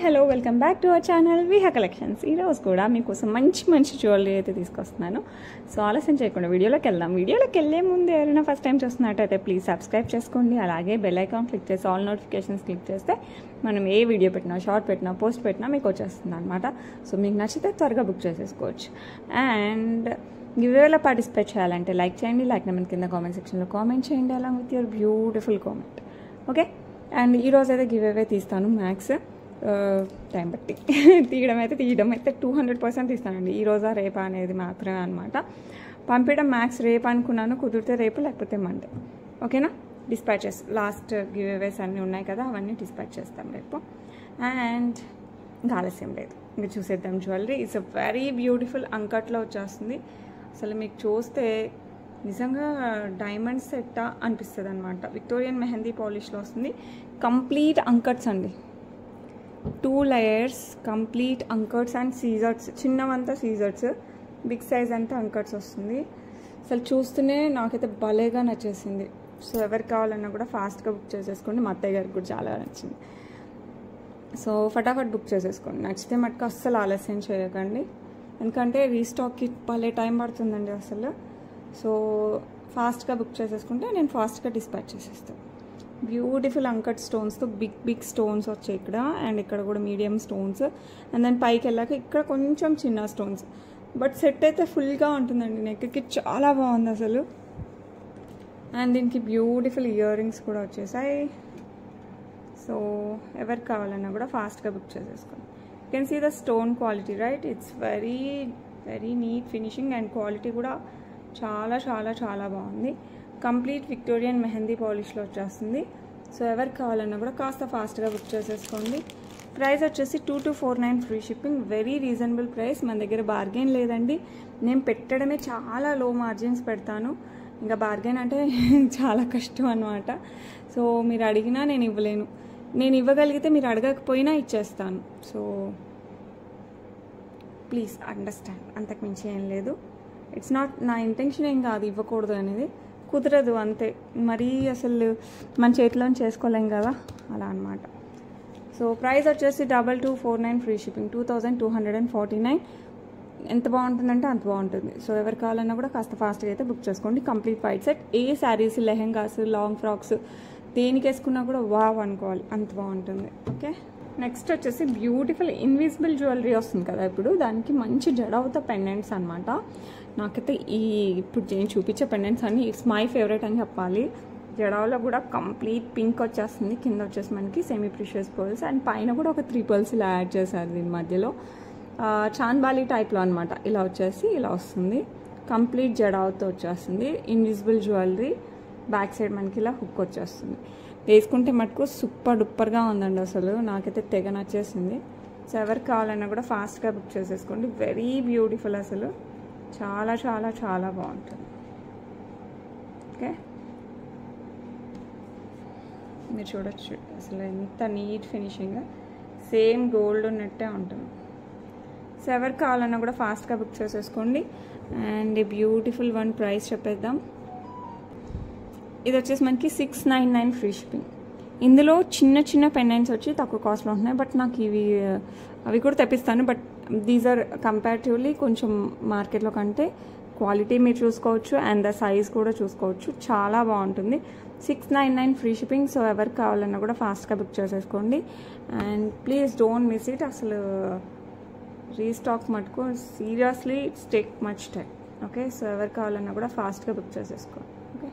Hello welcome back to our channel Viha collections. ఈరోజు కూడా మీకోసం మంచి జ్యువెలరీ అయితే తీసుకొస్తున్నాను. సో ఆలస్యం చేయకుండా వీడియోలోకి వెళ్దాం. వీడియోలోకి వెళ్ళే ముందు ఎవరైనా ఫస్ట్ టైం చూస్తున్నట్టయితే ప్లీజ్ సబ్స్క్రైబ్ చేసుకోండి. అలాగే బెల్ ఐకాన్ క్లిక్ చేసి ఆల్ నోటిఫికేషన్స్ క్లిక్ చేస్తే మనం ఏ వీడియో పెట్టినా, షార్ట్ పెట్టినా, పోస్ట్ పెట్టినా మీకు వచ్చేస్తుంది అనమాట. సో మీకు నచ్చితే త్వరగా బుక్ చేసేసుకోవచ్చు. అండ్ గివ్వేలో పార్టిసిపేట్ చేయాలంటే లైక్ చేయండి. లైక్ నెంబర్ కింద కామెంట్ సెక్షన్లో కామెంట్ చేయండి along with your beautiful comment. Okay, and ఈరోజు అయితే గివ్వే తీస్తాను. మ్యాక్స్ టైం బట్టి తీయడం అయితే 200% తీస్తానండి. ఈరోజా రేపా అనేది మాత్రమే అనమాట. పంపించడం మ్యాక్స్ రేపు అనుకున్నాను, కుదిరితే రేపు లేకపోతే మండే. ఓకేనా, డిస్పాచెస్ లాస్ట్ గివ్వేస్ అన్నీ ఉన్నాయి కదా, అవన్నీ డిస్పాచ్ చేస్తాం రేపు. అండ్ ఇంకా ఆలస్యం లేదు, ఇంకా చూసేద్దాం. Jewellery it's a very beautiful అంకట్లో వచ్చేస్తుంది. అసలు మీకు చూస్తే నిజంగా డైమండ్ సెట్టా అనిపిస్తుంది అనమాట. విక్టోరియన్ మెహందీ పాలిష్లో వస్తుంది. కంప్లీట్ అంకట్స్ అండి, 2 layers complete uncuts and scissors. చిన్నవంతా సీజర్స్, బిగ్ సైజ్ అంతా అంకట్స్ వస్తుంది. అసలు చూస్తూనే నాకైతే భలేగా నచ్చేసింది. సో ఎవరికి కావాలన్నా కూడా ఫాస్ట్గా బుక్ చేసేసుకోండి. మా అత్తయ్య గారికి కూడా చాలా నచ్చింది. సో ఫటాఫట్ బుక్ చేసేసుకోండి. నచ్చితే మటుకు అస్సలు ఆలస్యం చేయకండి, ఎందుకంటే రీస్టాక్కి భలే టైం పడుతుందండి అసలు. సో ఫాస్ట్గా బుక్ చేసేసుకుంటే నేను ఫాస్ట్గా డిస్పాచ్ చేసేస్తాను. బ్యూటిఫుల్ అంకట్ స్టోన్స్తో బిగ్ స్టోన్స్ వచ్చాయి ఇక్కడ, అండ్ ఇక్కడ కూడా మీడియం స్టోన్స్, అండ్ దెన్ పైకి వెళ్ళాక ఇక్కడ కొంచెం చిన్న స్టోన్స్. బట్ సెట్ అయితే ఫుల్గా ఉంటుందండి. నెక్కి చాలా బాగుంది అసలు. అండ్ దీనికి బ్యూటిఫుల్ ఇయర్ రింగ్స్ కూడా వచ్చేసాయి. సో ఎవరికి కావాలన్నా కూడా ఫాస్ట్గా బుక్ చేసేసుకోండి. You can see the stone quality, right? It's very neat finishing, and quality కూడా చాలా బాగుంది. కంప్లీట్ విక్టోరియన్ మెహందీ పాలిష్లో వచ్చేస్తుంది. సో ఎవరికి కావాలన్నా కూడా కాస్త ఫాస్ట్గా బుక్ చేసేసుకోండి. ప్రైస్ వచ్చేసి 2249 free shipping. Very reasonable price. మన దగ్గర బార్గెన్ లేదండి. నేను పెట్టడమే చాలా లో మార్జిన్స్ పెడతాను. ఇంకా బార్గెన్ అంటే చాలా కష్టం అనమాట. సో మీరు అడిగినా నేను ఇవ్వలేను. నేను ఇవ్వగలిగితే మీరు అడగకపోయినా ఇచ్చేస్తాను. సో ప్లీజ్ అండర్స్టాండ్, అంతకుమించి ఏం లేదు. ఇట్స్ నాట్, నా ఇంటెన్షన్ ఏం కాదు ఇవ్వకూడదు అనేది, కుదరదు అంతే. మరీ అసలు మన చేతిలో చేసుకోలేం కదా, అలా అనమాట. సో ప్రైస్ వచ్చేసి 2249 ఫ్రీ షిప్పింగ్, 2249. ఎంత బాగుంటుందంటే అంత బాగుంటుంది. సో ఎవరు కావాలన్నా కూడా కాస్త ఫాస్ట్గా అయితే బుక్ చేసుకోండి. Complete white set. ఏ శారీస్, లెహెంగాస్, లాంగ్ ఫ్రాక్స్ దేనికి వేసుకున్నా కూడా వావ్ అనుకోవాలి, అంత బాగుంటుంది. ఓకే, నెక్స్ట్ వచ్చేసి బ్యూటిఫుల్ ఇన్విజిబుల్ జ్యువెలరీ వస్తుంది కదా ఇప్పుడు, దానికి మంచి జడవుత పెండెంట్స్ అనమాట. నాకైతే ఇప్పుడు నేను చూపించే పెండెంట్స్ అన్ని ఇట్స్ మై ఫేవరెట్ అని చెప్పాలి. జడావులో కూడా కంప్లీట్ పింక్ వచ్చేస్తుంది. కింద వచ్చేసి మనకి సెమీ ప్రిషియస్ పర్ల్స్, అండ్ పైన కూడా ఒక 3 పర్ల్స్ ఇలా యాడ్ చేశారు దీని మధ్యలో. చాంద్బాలి టైప్లో అనమాట. ఇలా వచ్చేసి ఇలా వస్తుంది. కంప్లీట్ జడావుతో వచ్చేస్తుంది. Invisible jewellery. బ్యాక్ సైడ్ మనకి ఇలా హుక్ వచ్చేస్తుంది. వేసుకుంటే మటుకు సూపర్ డూపర్గా ఉందండి అసలు. నాకైతే తెగ నచ్చేసింది. సో ఎవరికి కావాలన్నా కూడా ఫాస్ట్గా బుక్ చేసేసుకోండి. వెరీ బ్యూటిఫుల్ అసలు. చాలా బాగుంటుంది. ఓకే, మీరు చూడొచ్చు అసలు ఎంత నీట్ ఫినిషింగ్, సేమ్ గోల్డ్ ఉన్నట్టే ఉంటుంది. సో ఎవరికి కావాలన్నా కూడా ఫాస్ట్గా బుక్ చేసేసుకోండి. అండ్ బ్యూటిఫుల్ వన్ ప్రైస్ చెప్పేద్దాం. ఇది వచ్చేసి మనకి 699 ఫ్రీ షిప్పింగ్. ఇందులో చిన్న పెండెంట్స్ వచ్చి తక్కువ కాస్ట్లో ఉంటున్నాయి. బట్ నాకు అవి కూడా తెప్పిస్తాను. బట్ దీస్ ఆర్ కంపారిటివ్లీ కొంచెం మార్కెట్లో కంటే క్వాలిటీ మీరు చూసుకోవచ్చు, అండ్ ద సైజ్ కూడా చూసుకోవచ్చు. చాలా బాగుంటుంది. 699 ఫ్రీ షిప్పింగ్. సో ఎవరికి కావాలన్నా కూడా ఫాస్ట్గా బుక్ చేసేసుకోండి. And please don't miss it. అసలు రీస్టాక్ మటుకు seriously it's take much time. Okay, so ఎవరికి కావాలన్నా కూడా ఫాస్ట్గా బుక్ చేసేసుకోండి. ఓకే,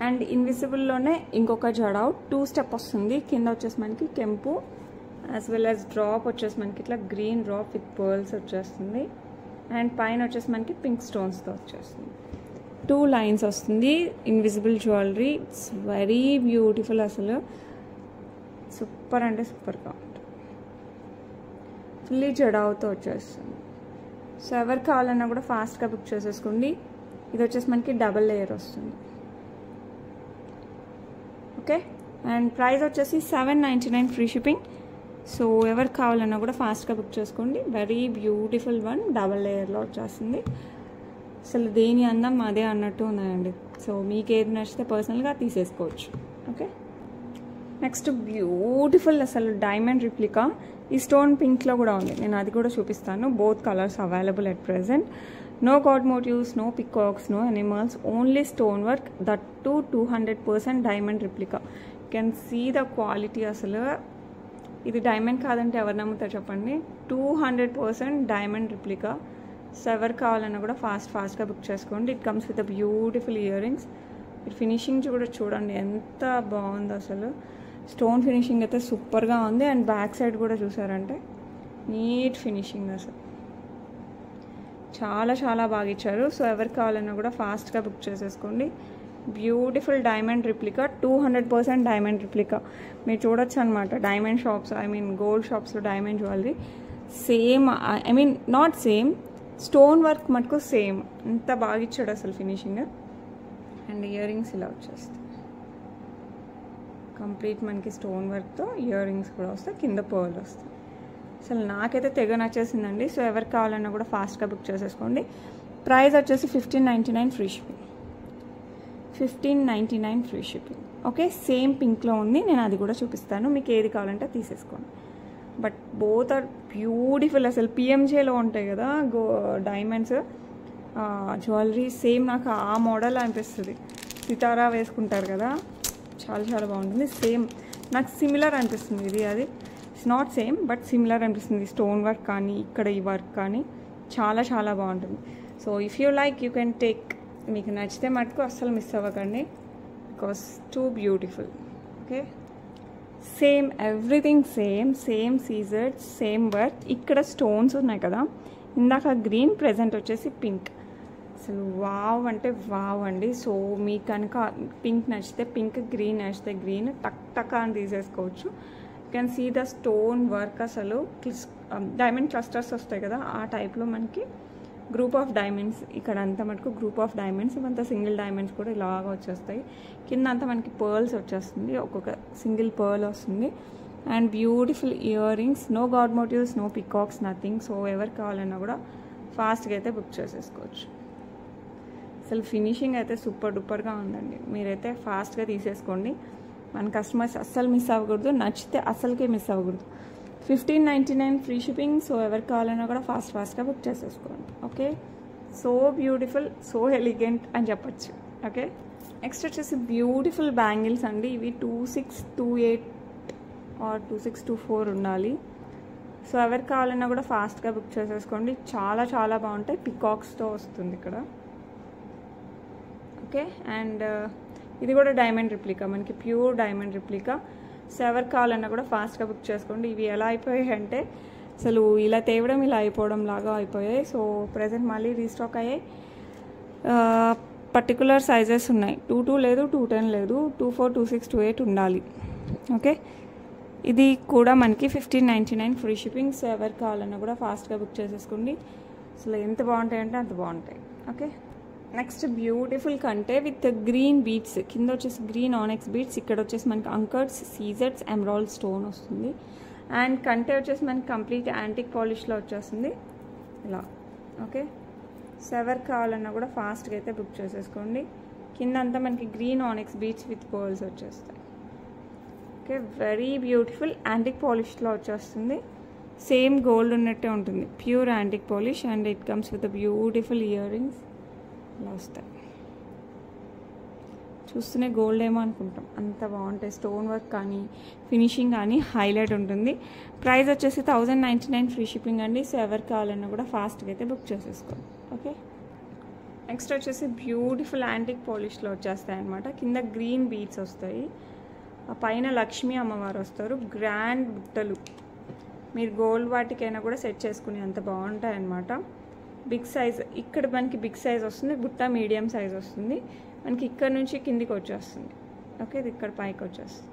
అండ్ ఇన్విజిబుల్లోనే ఇంకొక జడావు 2 స్టెప్ వస్తుంది. కింద వచ్చేసి మనకి కెంపు యాజ్ వెల్ యాజ్ డ్రాప్ వచ్చేసి మనకి ఇట్లా గ్రీన్ డ్రాప్ విత్ పర్ల్స్ వచ్చేస్తుంది. అండ్ పైన వచ్చేసి మనకి పింక్ స్టోన్స్తో వచ్చేస్తుంది. 2 లైన్స్ వస్తుంది. Invisible jewellery. It's very beautiful అసలు. సూపర్ అంటే సూపర్గా ఉంటుంది. ఫుల్లీ జడావుతో వచ్చేస్తుంది. సో ఎవరు కావాలన్నా కూడా ఫాస్ట్గా బుక్ చేసేసుకోండి. ఇది వచ్చేసి మనకి డబల్ లేయర్ వస్తుంది. ఓకే, అండ్ ప్రైస్ వచ్చేసి 799 ఫ్రీ షిప్పింగ్. సో ఎవరికి కావాలన్నా కూడా ఫాస్ట్గా బుక్ చేసుకోండి. వెరీ బ్యూటిఫుల్ వన్, డబల్ లేయర్లో వచ్చేస్తుంది. అసలు దేని అందం అదే అన్నట్టు ఉన్నాయండి. సో మీకు ఏది నచ్చితే పర్సనల్గా తీసేసుకోవచ్చు. ఓకే, నెక్స్ట్ బ్యూటిఫుల్ అసలు డైమండ్ రిప్లికా, ఈ స్టోన్ పింక్లో కూడా ఉంది, నేను అది కూడా చూపిస్తాను. Both colours available at present. No god motives, no peacocks, no animals, only stone work, that too 200% diamond replica. You can see the quality. అసలు ఇది డైమండ్ కాదంటే ఎవరు నమ్ముతారు చెప్పండి. 200% డైమండ్ రిప్లికా. సో ఎవరు కావాలన్నా కూడా ఫాస్ట్గా బుక్ చేసుకోండి. It comes with a beautiful ear rings. Finishing కూడా చూడండి ఎంత బాగుందో అసలు. స్టోన్ ఫినిషింగ్ అయితే సూపర్గా ఉంది. అండ్ బ్యాక్ సైడ్ కూడా చూసారంటే నీట్ ఫినిషింగ్ అసలు చాలా బాగా ఇచ్చారు. సో ఎవరు కావాలన్నా కూడా ఫాస్ట్గా బుక్ చేసేసుకోండి. Beautiful diamond replica, 200% diamond replica. మీరు చూడొచ్చు అనమాట డైమండ్ షాప్స్, గోల్డ్ షాప్స్లో diamond jewellery same, not same, stone work మటుకు సేమ్. ఎంత బాగా ఇచ్చాడు అసలు ఫినిషింగ్. అండ్ ఇయర్ రింగ్స్ ఇలా వచ్చేస్తాయి కంప్లీట్ మనకి స్టోన్ వర్క్తో. ఇయర్ రింగ్స్ కూడా వస్తాయి, కింద పర్ల్ వస్తాయి. అసలు నాకైతే తెగ నచ్చేసిందండి. సో ఎవరికి కావాలన్నా కూడా ఫాస్ట్గా బుక్ చేసేసుకోండి. ప్రైస్ వచ్చేసి 1599 free shipping. 1599 free shipping. Okay, same పింక్లో ఉంది, నేను అది కూడా చూపిస్తాను. మీకు ఏది కావాలంటే తీసేసుకోండి. But both are beautiful. అసలు పిఎంజేలో ఉంటాయి కదా డైమండ్స్ జ్యువెలరీ, సేమ్ నాకు ఆ మోడల్ అనిపిస్తుంది. సితారా వేసుకుంటారు కదా, చాలా బాగుంటుంది. సేమ్ నాకు సిమిలర్ అనిపిస్తుంది ఇది. అది it's not same but similar అనిపిస్తుంది. స్టోన్ వర్క్ కానీ ఇక్కడ ఈ వర్క్ కానీ చాలా బాగుంటుంది. So if you like you can take. మీకు నచ్చితే మటుకు అస్సలు మిస్ అవ్వకండి, because too beautiful. Okay, same everything same scissors, same work. ఇక్కడ స్టోన్స్ ఉన్నాయి కదా, ఇందాక గ్రీన్, ప్రెజెంట్ వచ్చేసి పింక్. అసలు వావ్ అంటే వావ్ అండి. సో మీకు కనుక పింక్ నచ్చితే పింక్, గ్రీన్ నచ్చితే గ్రీన్, టక్ అని తీసేసుకోవచ్చు. You can see the stone work. అసలు డైమండ్ క్లస్టర్స్ వస్తాయి కదా, ఆ టైప్లో మనకి గ్రూప్ ఆఫ్ డైమండ్స్. ఇక్కడ అంతా మనకు గ్రూప్ ఆఫ్ డైమండ్స్, ఇవంతా సింగిల్ డైమండ్స్ కూడా ఇలాగా వచ్చేస్తాయి. కింద అంతా మనకి పర్ల్స్ వచ్చేస్తుంది, ఒక్కొక్క సింగిల్ పర్ల్ వస్తుంది. And beautiful earrings. No god motives, no peacocks, nothing. So ఎవరు కావాలన్నా కూడా ఫాస్ట్గా అయితే బుక్ చేసేసుకోవచ్చు. అసలు ఫినిషింగ్ అయితే సూపర్ డూపర్గా ఉందండి. మీరైతే ఫాస్ట్గా తీసేసుకోండి. మన కస్టమర్స్ అస్సలు మిస్ అవ్వకూడదు, నచ్చితే అస్సలకే మిస్ అవ్వకూడదు. 1599 ఫ్రీ షిప్పింగ్. సో ఎవరు కావాలన్నా కూడా ఫాస్ట్గా బుక్ చేసేసుకోండి. Okay, so beautiful, so elegant అని చెప్పచ్చు. ఓకే, నెక్స్ట్ వచ్చేసి బ్యూటిఫుల్ బ్యాంగిల్స్ అండి. ఇవి 2628 ఆర్ 2624 ఉండాలి. సో ఎవరు కావాలన్నా కూడా ఫాస్ట్గా బుక్ చేసేసుకోండి. చాలా బాగుంటాయి. పికాక్స్తో వస్తుంది ఇక్కడ. ఓకే, అండ్ ఇది కూడా డైమండ్ రిప్లికా, మనకి ప్యూర్ డైమండ్ రిప్లికా. సో ఎవరు కావాలన్నా కూడా ఫాస్ట్గా బుక్ చేసుకోండి. ఇవి ఎలా అయిపోయాయి అంటే అసలు ఇలా తేవడం ఇలా అయిపోవడం లాగా అయిపోయాయి. సో ప్రెజెంట్ మళ్ళీ రీస్టాక్ అయ్యాయి. పర్టికులర్ సైజెస్ ఉన్నాయి, 22 లేదు, 210 లేదు, 24, 26, 28 ఉండాలి. ఓకే, ఇది కూడా మనకి 1599 ఫ్రీ షిప్పింగ్. సో ఎవరు కావాలన్నా కూడా ఫాస్ట్గా బుక్ చేసేసుకోండి. అసలు ఎంత బాగుంటాయి అంటే అంత బాగుంటాయి. ఓకే, నెక్స్ట్ బ్యూటిఫుల్ కంటే విత్ గ్రీన్ బీడ్స్. కింద వచ్చేసి గ్రీన్ ఆనెక్స్ బీడ్స్, ఇక్కడ వచ్చేసి మనకి అంకర్డ్స్, సీజర్స్, ఎమరాల్డ్ స్టోన్ వస్తుంది. అండ్ కంటే వచ్చేసి మనకి కంప్లీట్ యాంటిక్ పాలిష్లో వచ్చేస్తుంది ఇలా. ఓకే, సో ఎవరు కావాలన్నా కూడా ఫాస్ట్గా అయితే బుక్ చేసేసుకోండి. కింద అంతా మనకి గ్రీన్ ఆనెక్స్ బీడ్స్ విత్ పర్ల్స్ వచ్చేస్తాయి. ఓకే, వెరీ బ్యూటిఫుల్ యాంటిక్ పాలిష్లో వచ్చేస్తుంది. సేమ్ గోల్డ్ ఉన్నట్టే ఉంటుంది, pure antique polish. And it comes with beautiful ear rings ఇలా వస్తాయి. చూస్తూనే గోల్డ్ ఏమో అనుకుంటాం, అంత బాగుంటాయి. స్టోన్ వర్క్ కానీ ఫినిషింగ్ కానీ హైలైట్ ఉంటుంది. ప్రైస్ వచ్చేసి 1099 ఫ్రీ షిప్పింగ్ అండి. సో ఎవరు కావాలన్నా కూడా ఫాస్ట్గా అయితే బుక్ చేసేసుకోండి. ఓకే, నెక్స్ట్ వచ్చేసి బ్యూటిఫుల్ యాంటిక్ పాలిష్లో వచ్చేస్తాయి అనమాట. కింద గ్రీన్ బీడ్స్ వస్తాయి, ఆ పైన లక్ష్మీ అమ్మవారు వస్తారు. గ్రాండ్ బుట్టలు, మీరు గోల్డ్ వాటికైనా కూడా సెట్ చేసుకుని అంత బాగుంటాయి అన్నమాట. బిగ్ సైజ్, ఇక్కడ మనకి బిగ్ సైజ్ వస్తుంది, బుట్ట మీడియం సైజ్ వస్తుంది మనకి. ఇక్కడ నుంచి కిందికి వచ్చేస్తుంది. ఓకే, ఇది ఇక్కడ పైకి వచ్చేస్తుంది.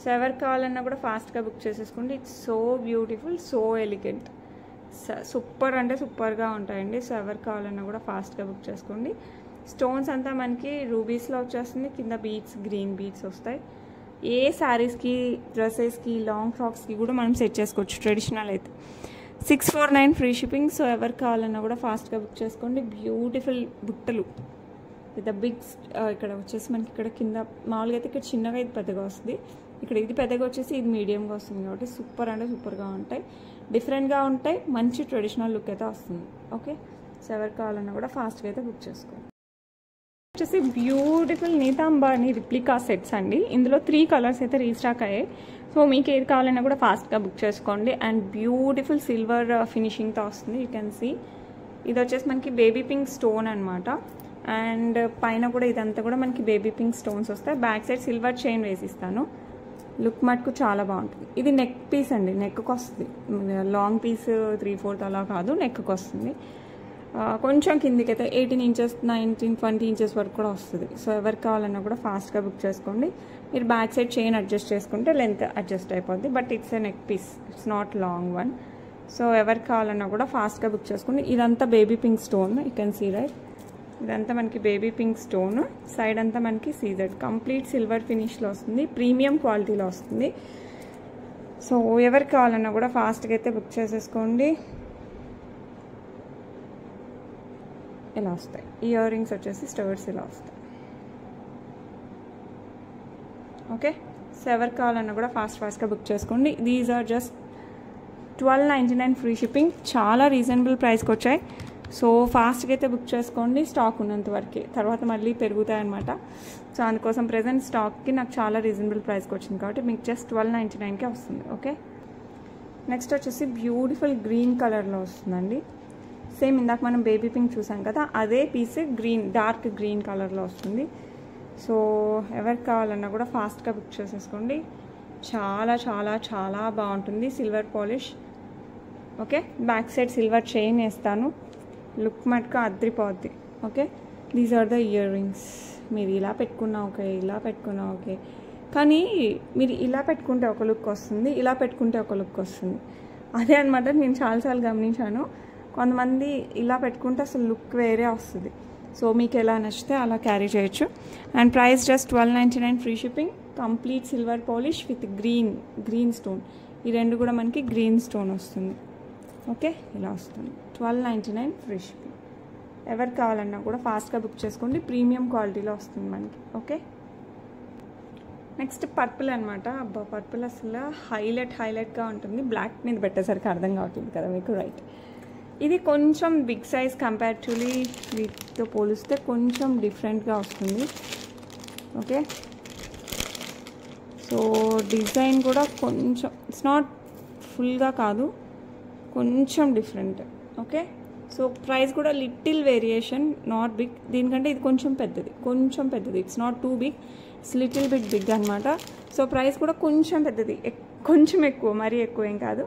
సో ఎవరు కావాలన్నా కూడా ఫాస్ట్గా బుక్ చేసేసుకోండి. It's so beautiful, so elegant, super అంటే సూపర్గా ఉంటాయండి. సో ఎవరు కావాలన్నా కూడా ఫాస్ట్గా బుక్ చేసుకోండి. స్టోన్స్ అంతా మనకి రూబీస్లో వచ్చేస్తుంది, కింద బీడ్స్, గ్రీన్ బీడ్స్ వస్తాయి. ఏ శారీస్కి, డ్రెస్సెస్కి, లాంగ్ ఫ్రాక్స్కి కూడా మనం సెట్ చేసుకోవచ్చు ట్రెడిషనల్ అయితే. 649 ఫ్రీ షిప్పింగ్. సో ఎవరు కావాలన్నా కూడా ఫాస్ట్గా బుక్ చేసుకోండి. బ్యూటిఫుల్ బుట్టలు విత్ బిగ్, ఇక్కడ వచ్చేసి మనకి ఇక్కడ కింద మామూలుగా అయితే ఇక్కడ చిన్నగా ఇది పెద్దగా వస్తుంది, ఇక్కడ ఇది పెద్దగా వచ్చేసి ఇది మీడియంగా వస్తుంది కాబట్టి సూపర్ అంటే సూపర్గా ఉంటాయి, డిఫరెంట్గా ఉంటాయి, మంచి ట్రెడిషనల్ లుక్ అయితే వస్తుంది. ఓకే, సో ఎవరికి కావాలన్నా కూడా ఫాస్ట్గా అయితే బుక్ చేసుకోండి. వచ్చేసి బ్యూటిఫుల్ నీతాంబాని రిప్లికా సెట్స్ అండి. ఇందులో 3 కలర్స్ అయితే రీస్టాక్ అయ్యాయి. సో మీకు ఏది కావాలన్నా కూడా ఫాస్ట్గా బుక్ చేసుకోండి. అండ్ బ్యూటిఫుల్ సిల్వర్ ఫినిషింగ్తో వస్తుంది. యూ కెన్ సీ ఇది వచ్చేసి మనకి బేబీ పింక్ స్టోన్ అనమాట. అండ్ పైన కూడా ఇదంతా కూడా మనకి బేబీ పింక్ స్టోన్స్ వస్తాయి. బ్యాక్ సైడ్ సిల్వర్ చైన్ వేసిస్తాను. లుక్ మటుకు చాలా బాగుంటుంది. ఇది నెక్ పీస్ అండి, నెక్కి వస్తుంది. లాంగ్ పీస్ 3/4 అలా కాదు, నెక్కి వస్తుంది. కొంచెం కిందికైతే 18 ఇంచెస్ 19 20 ఇంచెస్ వరకు కూడా వస్తుంది. సో ఎవరికి కావాలన్నా కూడా ఫాస్ట్గా బుక్ చేసుకోండి. మీరు బ్యాక్ సైడ్ చైన్ అడ్జస్ట్ చేసుకుంటే లెంత్ అడ్జస్ట్ అయిపోద్ది. But it's a neck piece, it's not long one. So ఎవరికి కావాలన్నా కూడా ఫాస్ట్గా బుక్ చేసుకోండి. ఇదంతా baby pink stone, you can see right. ఇదంతా మనకి బేబీ పింక్ స్టోన్, సైడ్ అంతా మనకి సీజెడ్ కంప్లీట్ సిల్వర్ ఫినిష్లో వస్తుంది, ప్రీమియం క్వాలిటీలో వస్తుంది. సో ఎవరికి కావాలన్నా కూడా ఫాస్ట్గా అయితే బుక్ చేసేసుకోండి. ఇలా వస్తాయి ఇయర్ రింగ్స్ వచ్చేసి స్టర్స్ ఇలా వస్తాయి. ఓకే, సో ఎవరికి కావాలన్నా కూడా ఫాస్ట్గా బుక్ చేసుకోండి. These are just $12.99 free shipping. చాలా రీజనబుల్ ప్రైస్కి వచ్చాయి. సో ఫాస్ట్గా అయితే బుక్ చేసుకోండి, స్టాక్ ఉన్నంత వరకే, తర్వాత మళ్ళీ పెరుగుతాయి అనమాట. సో అందుకోసం ప్రెజెంట్ స్టాక్కి నాకు చాలా రీజనబుల్ ప్రైస్కి వచ్చింది కాబట్టి మీకు జస్ట్ $12.99కే వస్తుంది. ఓకే, నెక్స్ట్ వచ్చేసి బ్యూటిఫుల్ గ్రీన్ కలర్లో వస్తుందండి. సేమ్ ఇందాక మనం బేబీ పింక్ చూసాం కదా, అదే పీస్ గ్రీన్, డార్క్ గ్రీన్ కలర్లో వస్తుంది. సో ఎవరికి కావాలన్నా కూడా ఫాస్ట్గా బుక్ చేసేసుకోండి. చాలా చాలా చాలా బాగుంటుంది, silver polish. Okay, back side silver chain వేస్తాను, లుక్ మటుకు అద్రిపోద్ది. Okay, these are the earrings. మీరు ఇలా పెట్టుకున్నా ఓకే, ఇలా పెట్టుకున్నా ఓకే, కానీ మీరు ఇలా పెట్టుకుంటే ఒక లుక్ వస్తుంది, ఇలా పెట్టుకుంటే ఒక లుక్ వస్తుంది. అదే అనమాట నేను చాలాసార్లు గమనించాను. కొంతమంది ఇలా పెట్టుకుంటే అసలు లుక్ వేరే వస్తుంది. సో మీకు ఎలా నచ్చితే అలా క్యారీ చేయొచ్చు. And price just $12.99 free shipping. Complete silver polish with green stone. ఈ రెండు కూడా మనకి గ్రీన్ స్టోన్ వస్తుంది. ఓకే, ఇలా వస్తుంది. $12.99 ఫ్రీ షిప్పింగ్. ఎవరికి కావాలన్నా కూడా ఫాస్ట్గా బుక్ చేసుకోండి, ప్రీమియం క్వాలిటీలో వస్తుంది మనకి. ఓకే, నెక్స్ట్ పర్పుల్ అనమాట. అబ్బా పర్పుల్ అసలు హైలైట్గా ఉంటుంది. బ్లాక్ మీద పెట్టేసరికి అర్థం కావట్లేదు కదా మీకు, రైట్. ఇది కొంచెం బిగ్ సైజ్ కంపారిటివ్లీ వీటితో పోలిస్తే కొంచెం డిఫరెంట్గా వస్తుంది. ఓకే, సో డిజైన్ కూడా కొంచెం ఇట్స్ నాట్ ఫుల్గా కాదు, కొంచెం డిఫరెంట్. ఓకే, సో ప్రైస్ కూడా లిటిల్ వేరియేషన్, నాట్ బిగ్. దీనికంటే ఇది కొంచెం పెద్దది, it's not too big, it's little bit big అనమాట. సో ప్రైస్ కూడా కొంచెం పెద్దది, కొంచెం ఎక్కువ, మరీ ఎక్కువ ఏం కాదు.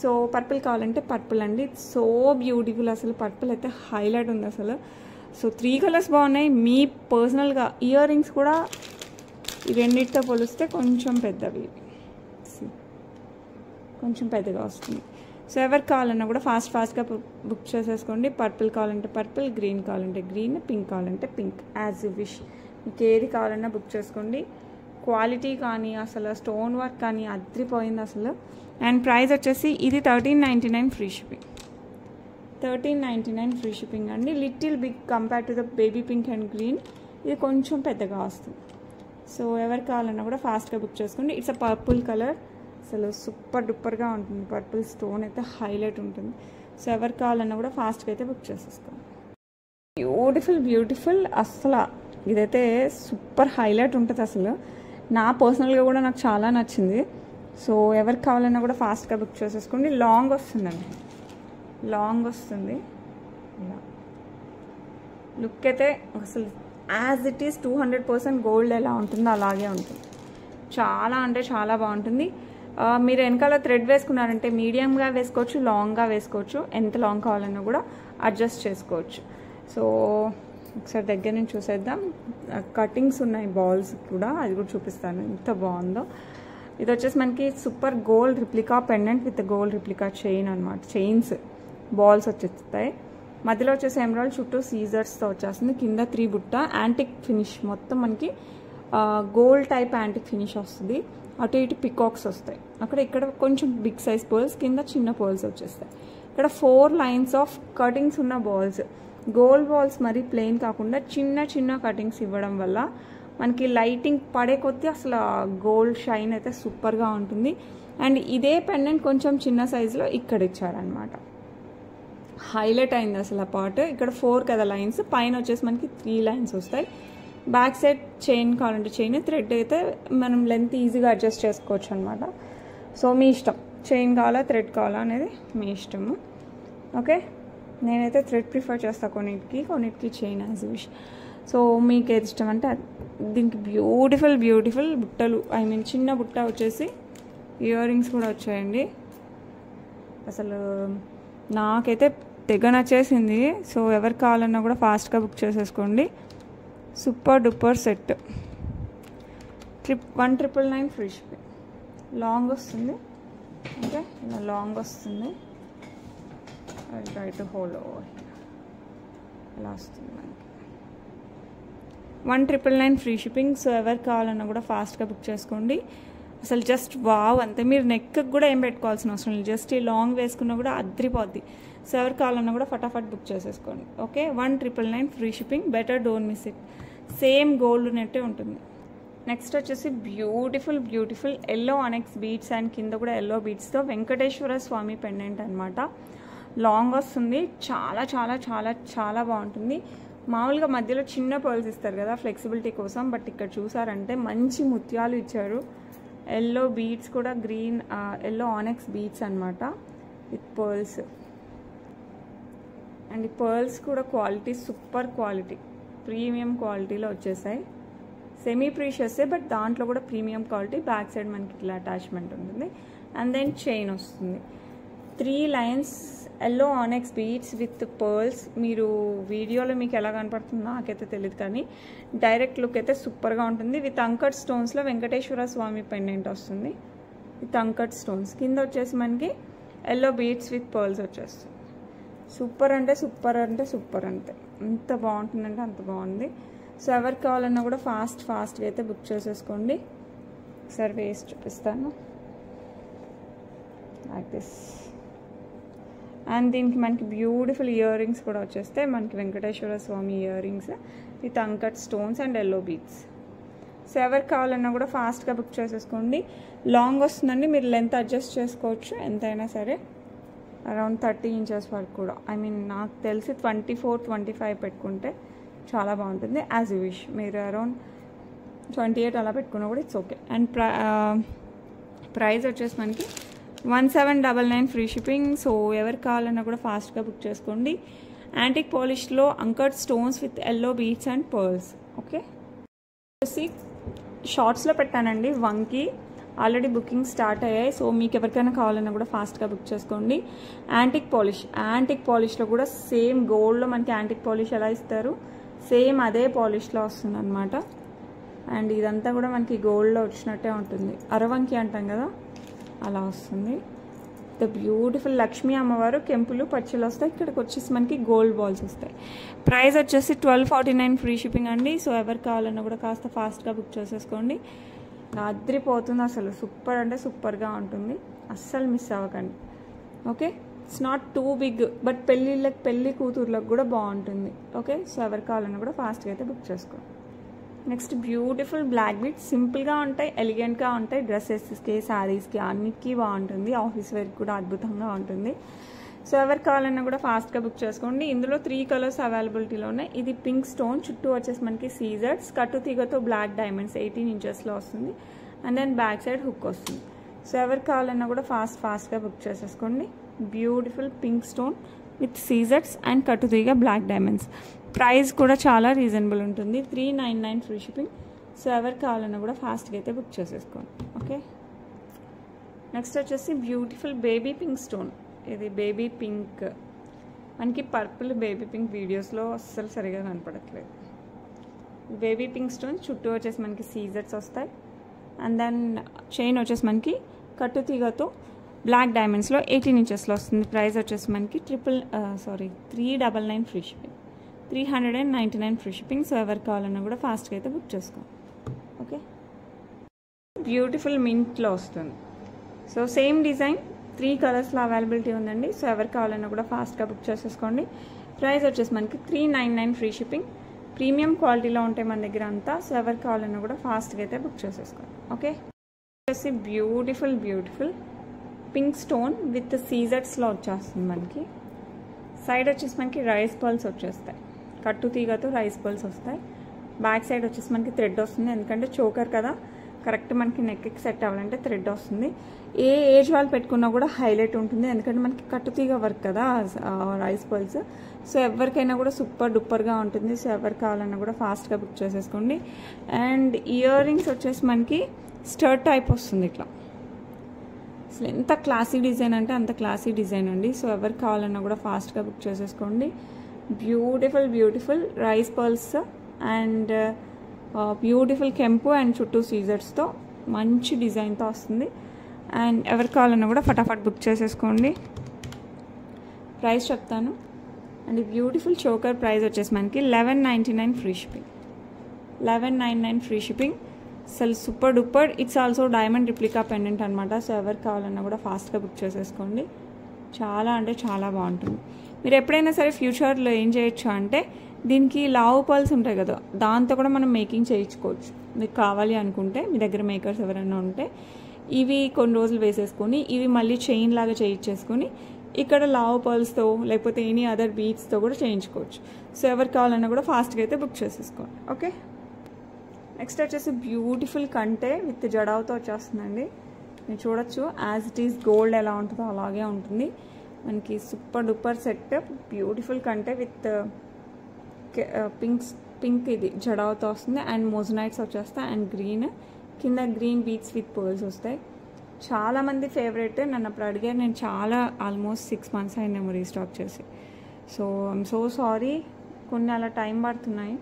సో పర్పుల్ కావాలంటే పర్పుల్ అండి, ఇట్స్ సో బ్యూటిఫుల్. అసలు పర్పుల్ అయితే హైలైట్ ఉంది అసలు. సో 3 కలర్స్ బాగున్నాయి. మీ పర్సనల్గా ఇయర్ రింగ్స్ కూడా ఈ రెండింటితో పోలిస్తే కొంచెం పెద్దవి, కొంచెం పెద్దగా వస్తుంది. సో ఎవరికి కావాలన్నా కూడా ఫాస్ట్గా బుక్ చేసేసుకోండి. పర్పుల్ కావాలంటే పర్పుల్, గ్రీన్ కావాలంటే గ్రీన్, పింక్ కావాలంటే పింక్, యాజ్ యూ విష్. మీకు ఏది కావాలన్నా బుక్ చేసుకోండి. క్వాలిటీ కానీ అసలు స్టోన్ వర్క్ కానీ అద్రిపోయింది అసలు. అండ్ ప్రైస్ వచ్చేసి ఇది $13.99 ఫ్రీ షిప్పింగ్. $13.99 ఫ్రీ షిప్పింగ్ అండి. Little big compare to the baby pink and green, ఇది కొంచెం పెద్దగా వస్తుంది. సో ఎవరికి కావాలన్నా కూడా ఫాస్ట్గా బుక్ చేసుకోండి. ఇట్స్ అ పర్పుల్ కలర్, అసలు సూపర్ డూపర్గా ఉంటుంది. పర్పుల్ స్టోన్ అయితే హైలైట్ ఉంటుంది. సో ఎవరికి కావాలన్నా కూడా ఫాస్ట్గా అయితే బుక్ చేసేసుకోండి. బ్యూటిఫుల్ అసలు ఇదైతే సూపర్ హైలైట్ ఉంటుంది అసలు. నా పర్సనల్గా కూడా నాకు చాలా నచ్చింది. సో ఎవరికి కావాలన్నా కూడా ఫాస్ట్గా బుక్ చేసేసుకోండి. లాంగ్ వస్తుందండి, లాంగ్ వస్తుంది. ఇలా లుక్ అయితే అసలు యాజ్ ఇట్ ఈస్ 200% గోల్డ్ ఎలా ఉంటుందో అలాగే ఉంటుంది. చాలా అంటే చాలా బాగుంటుంది. మీరు వెనకాల థ్రెడ్ వేసుకున్నారంటే మీడియంగా వేసుకోవచ్చు, లాంగ్గా వేసుకోవచ్చు. ఎంత లాంగ్ కావాలన్నా కూడా అడ్జస్ట్ చేసుకోవచ్చు. సో ఒకసారి దగ్గర నుంచి చూసేద్దాం. కటింగ్స్ ఉన్నాయి బాల్స్ కూడా, అది కూడా చూపిస్తాను ఎంత బాగుందో. ఇది వచ్చేసి మనకి super gold replica pendant with gold replica chain అనమాట. చైన్స్ బాల్స్ వచ్చేస్తాయి. మధ్యలో వచ్చేసి ఎమరాల్డ్, చుట్టూ సీజర్స్తో వచ్చేస్తుంది. కింద 3 బుట్ట యాంటిక్ ఫినిష్, మొత్తం మనకి గోల్డ్ టైప్ యాంటిక్ ఫినిష్ వస్తుంది. అటు ఇటు పికాక్స్ వస్తాయి. ఇక్కడ కొంచెం బిగ్ సైజ్ పర్ల్స్, కింద చిన్న పర్ల్స్ వచ్చేస్తాయి. ఇక్కడ 4 లైన్స్ ఆఫ్ కటింగ్స్ ఉన్న బాల్స్, గోల్డ్ బాల్స్ మరి ప్లెయిన్ కాకుండా చిన్న చిన్న కటింగ్స్ ఇవ్వడం వల్ల మనకి లైటింగ్ పడే కొద్దీ అసలు గోల్డ్ షైన్ అయితే సూపర్గా ఉంటుంది. అండ్ ఇదే పెండెంట్ కొంచెం చిన్న సైజులో ఇక్కడ ఇచ్చారనమాట. హైలైట్ అయింది అసలు ఆ పార్ట్. ఇక్కడ 4 కదా లైన్స్, పైన వచ్చేసి మనకి 3 లైన్స్ వస్తాయి. బ్యాక్ సైడ్ చైన్ కావాలంటే చైన్, థ్రెడ్ అయితే మనం లెంత్ ఈజీగా అడ్జస్ట్ చేసుకోవచ్చు అనమాట. సో మీ ఇష్టం, చైన్ కావాలా థ్రెడ్ కావాలా అనేది మీ ఇష్టము. ఓకే, నేనైతే థ్రెడ్ ప్రిఫర్ చేస్తాను కొన్నిటికి చైన్ యాజ్ విష్. సో మీకు ఏది ఇష్టం అంటే దీనికి బ్యూటిఫుల్ బుట్టలు, ఐ మీన్ చిన్న బుట్ట వచ్చేసి ఇయర్ రింగ్స్ కూడా వచ్చాయండి. అసలు నాకైతే తెగ నచ్చేసింది. సో ఎవరు కావాలన్నా కూడా ఫాస్ట్గా బుక్ చేసేసుకోండి. Super duper set. 1999 free shipping. Long వస్తుంది. ఓకే, ఇలా లాంగ్ వస్తుంది. రైట్ హోల్ ఇలా వస్తుంది మనకి. 1999 ఫ్రీ షిప్పింగ్. సో ఎవరు కావాలన్నా కూడా ఫాస్ట్గా బుక్ చేసుకోండి. అసలు జస్ట్ వావ్ అంతే. మీరు నెక్కి కూడా ఏం పెట్టుకోవాల్సిన అవసరం లేదు, జస్ట్ ఈ లాంగ్ వేసుకున్నా కూడా అద్రిపోద్ది. సో ఎవరు కావాలన్నా కూడా ఫటాఫట్ బుక్ చేసేసుకోండి. Okay, 1999 free shipping. Better don't miss it. Same gold నెట్టే ఉంటుంది. నెక్స్ట్ వచ్చేసి beautiful yellow onyx beads and కింద కూడా ఎల్లో బీడ్స్తో వెంకటేశ్వర స్వామి పెండెంట్ అనమాట. లాంగ్ వస్తుంది. చాలా చాలా చాలా చాలా బాగుంటుంది. మామూలుగా మధ్యలో చిన్న పర్ల్స్ ఇస్తారు కదా ఫ్లెక్సిబిలిటీ కోసం, బట్ ఇక్కడ చూసారంటే మంచి ముత్యాలు ఇచ్చారు. ఎల్లో బీడ్స్ కూడా గ్రీన్ ఎల్లో ఆనెక్స్ బీడ్స్ అనమాట విత్ పర్ల్స్. అండ్ ఈ పర్ల్స్ కూడా క్వాలిటీ సూపర్ క్వాలిటీ, ప్రీమియం క్వాలిటీలో వచ్చేసాయి. సెమీ ప్రీషియస్సే బట్ దాంట్లో కూడా ప్రీమియం క్వాలిటీ. బ్యాక్ సైడ్ మనకి ఇట్లా అటాచ్మెంట్ ఉంటుంది. అండ్ దెన్ చైన్ వస్తుంది. 3 lines yellow onyx beads with pearls. మీరు వీడియోలో మీకు ఎలా కనపడుతుందో నాకైతే తెలియదు, కానీ డైరెక్ట్ లుక్ అయితే సూపర్గా ఉంటుంది. విత్ అంకట్ స్టోన్స్లో వెంకటేశ్వర స్వామి పెండెంట్ వస్తుంది విత్ అంకట్ స్టోన్స్. కింద వచ్చేసి మనకి ఎల్లో బీడ్స్ విత్ పర్ల్స్ వచ్చేస్తుంది. సూపర్ అంటే సూపర్ అంతే. ఎంత బాగుంటుందంటే అంత బాగుంది. సో ఎవరికి కావాలన్నా కూడా ఫాస్ట్గా అయితే బుక్ చేసేసుకోండి. ఒకసారి వేసి చూపిస్తాను. Like this. అండ్ దీనికి మనకి బ్యూటిఫుల్ ఇయర్ రింగ్స్ కూడా వచ్చేస్తాయి. మనకి Venkateswara Swamy earrings with uncut stones and yellow beads. So ఎవరికి కావాలన్నా కూడా ఫాస్ట్గా బుక్ చేసేసుకోండి. లాంగ్ వస్తుందండి, మీరు లెంత్ అడ్జస్ట్ చేసుకోవచ్చు ఎంతైనా సరే. అరౌండ్ 30 ఇంచెస్ వరకు కూడా, ఐ మీన్ నాకు తెలిసి 24-25 పెట్టుకుంటే చాలా బాగుంటుంది. యాజ్ యూ విష్, మీరు అరౌండ్ 28 అలా పెట్టుకున్నా కూడా ఇట్స్ ఓకే. అండ్ ప్రైస్ వచ్చేసి మనకి 1799 ఫ్రీ షిప్పింగ్. సో ఎవరు కావాలన్నా కూడా ఫాస్ట్గా బుక్ చేసుకోండి. యాంటిక్ పాలిష్లో uncut stones with yellow beads and pearls. Okay, షార్ట్స్లో పెట్టానండి వంకి, ఆల్రెడీ బుకింగ్ స్టార్ట్ అయ్యాయి. సో మీకు ఎవరికైనా కావాలన్నా కూడా ఫాస్ట్గా బుక్ చేసుకోండి. యాంటిక్ పాలిష్లో కూడా సేమ్ గోల్డ్లో మనకి యాంటిక్ పాలిష్ ఎలా ఇస్తారు సేమ్ అదే పాలిష్లో వస్తుంది అనమాట. అండ్ ఇదంతా కూడా మనకి గోల్డ్లో వచ్చినట్టే ఉంటుంది. అరవంకి అంటాం కదా, అలా వస్తుంది. ద బ్యూటిఫుల్ లక్ష్మీ అమ్మవారు కెంపులు పచ్చలు వస్తాయి. ఇక్కడికి వచ్చేసి మనకి గోల్డ్ బాల్స్ వస్తాయి. ప్రైస్ వచ్చేసి 1249 ఫ్రీ షిప్పింగ్ అండి. సో ఎవరికి కావాలన్నా కూడా కాస్త ఫాస్ట్గా బుక్ చేసేసుకోండి. అద్రిపోతుంది అసలు. సూపర్ అంటే సూపర్గా ఉంటుంది, అస్సలు మిస్ అవ్వకండి. Okay, it's not too big, but పెళ్ళి కూతుర్లకు కూడా బాగుంటుంది. ఓకే, సో ఎవరికి కావాలన్నా కూడా ఫాస్ట్గా అయితే బుక్ చేసుకోండి. Next beautiful black beads. సింపుల్గా ఉంటాయి, ఎలిగెంట్గా ఉంటాయి. డ్రెస్సెస్కి, శారీస్కి అన్నిటికీ బాగుంటుంది. ఆఫీస్ వేర్కి కూడా అద్భుతంగా ఉంటుంది. సో ఎవరికి కావాలన్నా కూడా ఫాస్ట్గా బుక్ చేసుకోండి. ఇందులో 3 కలర్స్ అవైలబిలిటీలో ఉన్నాయి. ఇది పింక్ స్టోన్, చుట్టూ వచ్చేసి మనకి సీజర్స్, కట్టు తీగతో బ్లాక్ డైమండ్స్ 18 ఇంచెస్లో వస్తుంది. And then back side hook వస్తుంది. సో ఎవరికి కావాలన్నా కూడా ఫాస్ట్గా బుక్ చేసేసుకోండి. Beautiful pink stone with scissors and కట్టు తీగ బ్లాక్ డైమండ్స్. ప్రైస్ కూడా చాలా రీజనబుల్ ఉంటుంది. 399 ఫ్రీ షిప్పింగ్. సో ఎవరికి కావాలన్నా కూడా ఫాస్ట్గా అయితే బుక్ చేసేసుకోండి. ఓకే, నెక్స్ట్ వచ్చేసి బ్యూటిఫుల్ బేబీ పింక్ స్టోన్. ఇది బేబీ పింక్, మనకి పర్పుల్ బేబీ పింక్ వీడియోస్లో అస్సలు సరిగా కనపడట్లేదు. బేబీ పింక్ స్టోన్ చుట్టూ వచ్చేసి మనకి సీజర్స్ వస్తాయి. అండ్ దెన్ చైన్ వచ్చేసి మనకి కట్టు తీగతో బ్లాక్ డైమండ్స్లో 18 ఇంచెస్లో వస్తుంది. ప్రైస్ వచ్చేసి మనకి 399 free shipping. 399 free shipping. So ఎవరికి కావాలన్నా కూడా ఫాస్ట్గా అయితే బుక్ చేసుకోండి. ఓకే, బ్యూటిఫుల్ మింట్లో వస్తుంది. సో సేమ్ డిజైన్ 3 కలర్స్లో అవైలబిలిటీ ఉందండి. సో ఎవరికి కావాలన్నా కూడా ఫాస్ట్గా బుక్ చేసేసుకోండి. ప్రైస్ వచ్చేసి మనకి 399 ఫ్రీ షిప్పింగ్. ప్రీమియం క్వాలిటీలో ఉంటాయి మన దగ్గర అంతా. సో ఎవరు కావాలన్నా కూడా ఫాస్ట్గా అయితే బుక్ చేసేసుకోండి. ఓకే, వచ్చేసి beautiful beautiful pink stone with సీజర్స్లో వచ్చేస్తుంది మనకి. సైడ్ వచ్చేసి మనకి రైస్ పర్ల్స్ వచ్చేస్తాయి, కట్టు తీగతో రైస్ పర్ల్స్ వస్తాయి. బ్యాక్ సైడ్ వచ్చేసి మనకి థ్రెడ్ వస్తుంది, ఎందుకంటే చోకర్ కదా, కరెక్ట్ మనకి నెక్కి సెట్ అవ్వాలంటే థ్రెడ్ వస్తుంది. ఏ ఏజ్ వాళ్ళు పెట్టుకున్నా కూడా హైలైట్ ఉంటుంది, ఎందుకంటే మనకి కట్టుతీగ వర్క్ కదా రైస్ పర్ల్స్. సో ఎవరికైనా కూడా సూపర్ డూపర్గా ఉంటుంది. సో ఎవరికి కావాలన్నా కూడా ఫాస్ట్గా బుక్ చేసేసుకోండి. అండ్ ఇయర్ రింగ్స్ వచ్చేసి మనకి స్టర్ట్ టైప్ వస్తుంది ఇట్లా. అసలు ఎంత క్లాసీ డిజైన్ అంటే అంత క్లాసీ డిజైన్ అండి. సో ఎవరికి కావాలన్నా కూడా ఫాస్ట్గా బుక్ చేసేసుకోండి. Beautiful beautiful rice pearls and beautiful కెంపు అండ్ చుట్టూ సీజర్స్తో మంచి డిజైన్తో వస్తుంది. అండ్ ఎవరికి కావాలన్నా కూడా ఫటాఫట్ బుక్ చేసేసుకోండి. ప్రైస్ చెప్తాను. అండ్ ఈ బ్యూటిఫుల్ చోకర్ ప్రైస్ వచ్చేసి మనకి 1199 ఫ్రీ షిప్పింగ్. 1199 free shipping. అసలు super duper. It's also diamond replica pendant అనమాట. సో ఎవరికి కావాలన్నా కూడా ఫాస్ట్గా బుక్ చేసేసుకోండి. చాలా అంటే చాలా బాగుంటుంది. మీరు ఎప్పుడైనా సరే ఫ్యూచర్లో ఏం చేయొచ్చు అంటే దీనికి లావు పర్ల్స్ ఉంటాయి కదా, దాంతో కూడా మనం మేకింగ్ చేయించుకోవచ్చు. మీకు కావాలి అనుకుంటే మీ దగ్గర మేకర్స్ ఎవరైనా ఉంటే ఇవి కొన్ని రోజులు వేసేసుకొని ఇవి మళ్ళీ చైన్ లాగా చేయించేసుకొని ఇక్కడ లావు పర్ల్స్తో లేకపోతే ఎనీ అదర్ బీడ్స్తో కూడా చేయించుకోవచ్చు. సో ఎవరికి కావాలన్నా కూడా ఫాస్ట్గా అయితే బుక్ చేసేసుకోండి. ఓకే, నెక్స్ట్ వచ్చేసి బ్యూటిఫుల్ కంటే విత్ జడావుతో వచ్చేస్తుందండి. మీరు చూడొచ్చు యాజ్ ఇట్ ఈస్ గోల్డ్ ఎలా ఉంటుందో అలాగే ఉంటుంది మనకి. సూపర్ డూపర్ సెట్, బ్యూటిఫుల్ కంటే విత్ పింక్ ఇది జడావుతో వస్తుంది. అండ్ మోజనైట్స్ వచ్చేస్తాయి అండ్ గ్రీన్ కింద గ్రీన్ బీట్స్ విత్ పర్ల్స్ వస్తాయి. చాలామంది ఫేవరెట్. నన్ను అప్పుడు అడిగారు, నేను చాలా ఆల్మోస్ట్ 6 months అయినాము రీస్టాక్ చేసి. సో ఐఎమ్ సో సారీ, కొన్ని అలా టైం పడుతున్నాయి.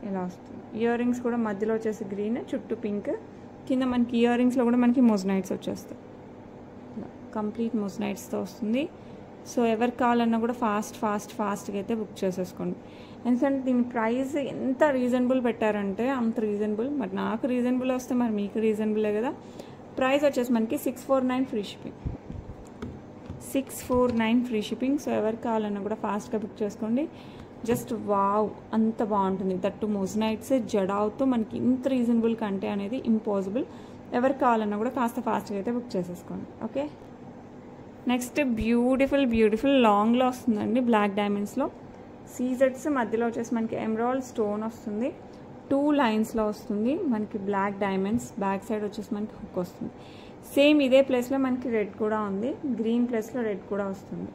ఇలా వస్తుంది. ఇయర్ రింగ్స్ కూడా మధ్యలో వచ్చేసి గ్రీన్, చుట్టూ పింక్, కింద మనకి ఇయర్ రింగ్స్లో కూడా మనకి మోజనైట్స్ వచ్చేస్తాయి. కంప్లీట్ మోజనైట్స్తో వస్తుంది. సో ఎవరికి కావాలన్నా కూడా ఫాస్ట్గా అయితే బుక్ చేసేసుకోండి. ఎందుకంటే దీని ప్రైస్ ఎంత రీజనబుల్ పెట్టారంటే అంత రీజనబుల్. మరి నాకు రీజనబుల్ వస్తే మరి మీకు రీజనబులే కదా. ప్రైస్ వచ్చేసి మనకి 649 free shipping. 649 free shipping. So ఎవరికి కావాలన్నా కూడా ఫాస్ట్గా బుక్ చేసుకోండి. జస్ట్ వావ్, అంత బాగుంటుంది. దట్టు మోజనైట్స్ జడావుతో మనకి ఇంత రీజనబుల్ కంటే అనేది ఇంపాసిబుల్. ఎవరికి కావాలన్నా కూడా ఫాస్ట్గా అయితే బుక్ చేసేసుకోండి. ఓకే, నెక్స్ట్ బ్యూటిఫుల్ లాంగ్లో వస్తుందండి, బ్లాక్ డైమండ్స్లో సీజర్స్. మధ్యలో వచ్చేసి మనకి ఎమరాల్డ్ స్టోన్ వస్తుంది, 2 లైన్స్లో వస్తుంది మనకి బ్లాక్ డైమండ్స్. బ్యాక్ సైడ్ వచ్చేసి మనకి హుక్ వస్తుంది. సేమ్ ఇదే ప్లేస్లో మనకి రెడ్ కూడా ఉంది, గ్రీన్ ప్లేస్లో రెడ్ కూడా వస్తుంది.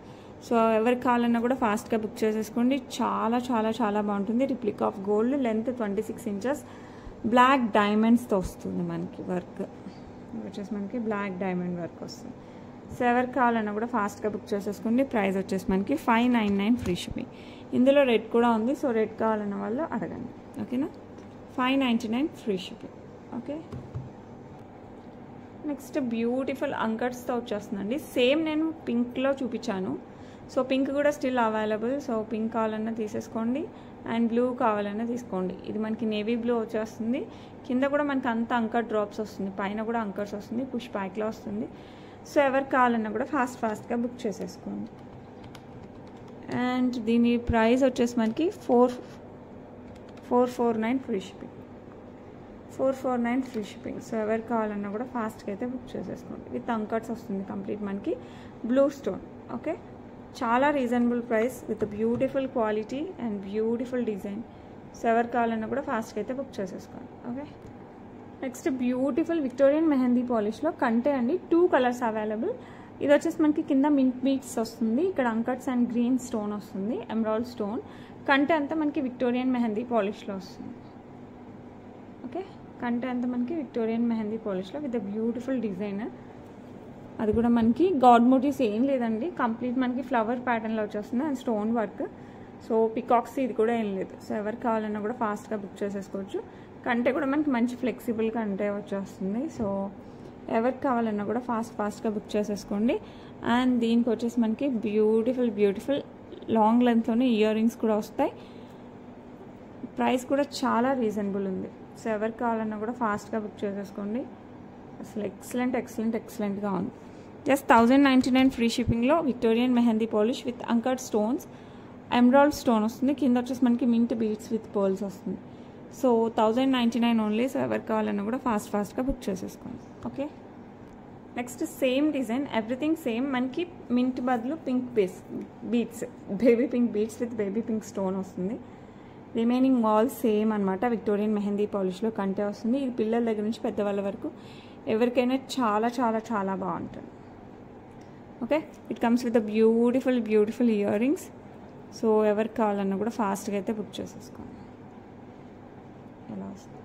సో ఎవరికి కావాలన్నా కూడా ఫాస్ట్గా బుక్ చేసేసుకోండి. చాలా చాలా చాలా బాగుంటుంది. Replica of gold, length 26 inches, black డైమండ్స్తో వస్తుంది మనకి వర్క్. వచ్చేసి మనకి బ్లాక్ డైమండ్ వర్క్ వస్తుంది. సో ఎవరికి కావాలన్నా కూడా ఫాస్ట్గా బుక్ చేసేసుకోండి. ప్రైస్ వచ్చేసి మనకి 599 ఫ్రీ షిప్పింగ్. ఇందులో రెడ్ కూడా ఉంది. సో రెడ్ కావాలన్న వాళ్ళు అడగండి. ఓకేనా, 599 free shipping. Okay, next beautiful అంకట్స్తో వచ్చేస్తుందండి. సేమ్ నేను పింక్లో చూపించాను. సో పింక్ కూడా స్టిల్ అవైలబుల్. సో పింక్ కావాలన్నా తీసేసుకోండి అండ్ బ్లూ కావాలన్నా తీసుకోండి. ఇది మనకి నేవీ బ్లూ వచ్చేస్తుంది. కింద కూడా మనకి అంత అంకర్ డ్రాప్స్ వస్తుంది, పైన కూడా అంకర్స్ వస్తుంది, పుష్ ప్యాక్లో వస్తుంది. సో ఎవరికి కావాలన్నా కూడా ఫాస్ట్గా బుక్ చేసేసుకోండి. అండ్ దీని ప్రైస్ వచ్చేసి మనకి 449 free shipping. 449 free shipping. So ఎవరికి కావాలన్నా కూడా ఫాస్ట్గా అయితే బుక్ చేసేసుకోండి. విత్ అంకర్స్ వస్తుంది కంప్లీట్ మనకి బ్లూ స్టోన్. ఓకే, చాలా reasonable price with beautiful quality and beautiful design. So ఎవరికి కావాలన్నా కూడా ఫాస్ట్గా అయితే బుక్ చేసేసుకోండి. Okay, next beautiful Victorian mehndi పాలిష్లో కంటే అండి 2 కలర్స్ అవైలబుల్. ఇది వచ్చేసి మనకి కింద మింట్ బీట్స్ వస్తుంది, ఇక్కడ అంకట్స్ అండ్ గ్రీన్ స్టోన్ వస్తుంది, ఎమరాల్డ్ స్టోన్. కంటే అంతా మనకి విక్టోరియన్ మెహందీ పాలిష్లో వస్తుంది. ఓకే, కంటే అంతా మనకి విక్టోరియన్ మెహందీ పాలిష్లో విత్ బ్యూటిఫుల్ డిజైన్. అది కూడా మనకి గాడ్ మోటివ్స్ ఏం లేదండి, కంప్లీట్ మనకి ఫ్లవర్ ప్యాటర్న్లో వచ్చేస్తుంది and stone work. So peacocks ఇది కూడా ఏం లేదు. సో ఎవరికి కావాలన్నా కూడా ఫాస్ట్గా బుక్ చేసేసుకోవచ్చు. కంటే కూడా మనకి మంచి ఫ్లెక్సిబుల్ కంటే వచ్చేస్తుంది. సో ఎవరికి కావాలన్నా కూడా ఫాస్ట్గా బుక్ చేసేసుకోండి. అండ్ దీనికి వచ్చేసి మనకి బ్యూటిఫుల్ లాంగ్ లెంత్లోనే ఇయర్ రింగ్స్ కూడా వస్తాయి. ప్రైస్ కూడా చాలా రీజనబుల్ ఉంది. సో ఎవరికి కావాలన్నా కూడా ఫాస్ట్గా బుక్ చేసేసుకోండి. అసలు ఎక్సలెంట్గా ఉంది. జస్ట్ 1099 ఫ్రీ షిప్పింగ్లో Victorian mehndi polish with uncut stones emerald stone వస్తుంది, కింద వచ్చేసి మనకి మింట్ బీడ్స్ విత్ పర్ల్స్ వస్తుంది. So 1099 only. సో ఎవరు కావాలన్నా కూడా ఫాస్ట్గా బుక్ చేసేసుకోండి. Okay, next same design, everything same. మనకి మింట్ బదులు pink beads, baby pink beads with baby pink stone వస్తుంది. రిమైనింగ్ ఆల్ సేమ్ అనమాట. విక్టోరియన్ మెహందీ పాలిష్లో కంటే వస్తుంది. ఇది పిల్లల దగ్గర నుంచి పెద్దవాళ్ళ వరకు ఎవరికైనా చాలా చాలా చాలా బాగుంటుంది. Okay, it comes with beautiful ear rings. So ఎవరికి కావాలన్నా కూడా ఫాస్ట్గా అయితే బుక్ చేసేసుకోండి. ఎలా వస్తుంది?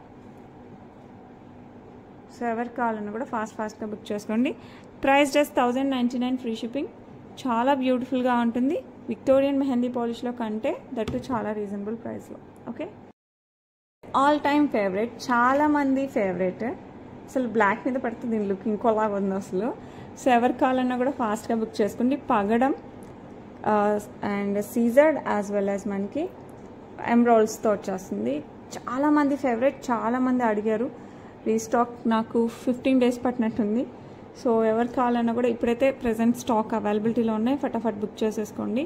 సో ఎవరికి కావాలన్నా కూడా ఫాస్ట్గా బుక్ చేసుకోండి. Price just 1099 free shipping. చాలా బ్యూటిఫుల్గా ఉంటుంది. విక్టోరియన్ మెహందీ పాలిష్లో కంటే దట్టు చాలా రీజనబుల్ ప్రైస్లో. ఓకే, ఆల్ టైమ్ ఫేవరెట్, చాలామంది ఫేవరెట్. అసలు బ్లాక్ మీద పడితే దీని లుక్ ఇంకోలాగా ఉంది అసలు. సో ఎవరికి కావాలన్నా కూడా ఫాస్ట్గా బుక్ చేసుకోండి. పగడం అండ్ సీజర్డ్ యాజ్ వెల్ యాజ్ మనకి ఎమరాల్డ్స్తో వచ్చేస్తుంది. చాలామంది ఫేవరెట్, చాలామంది అడిగారు. రీస్టాక్ నాకు 15 days పట్టినట్టుంది. సో ఎవరికి కావాలన్నా కూడా ఇప్పుడైతే ప్రజెంట్ స్టాక్ అవైలబిలిటీలో ఉన్నాయి. ఫటాఫట్ బుక్ చేసేసుకోండి.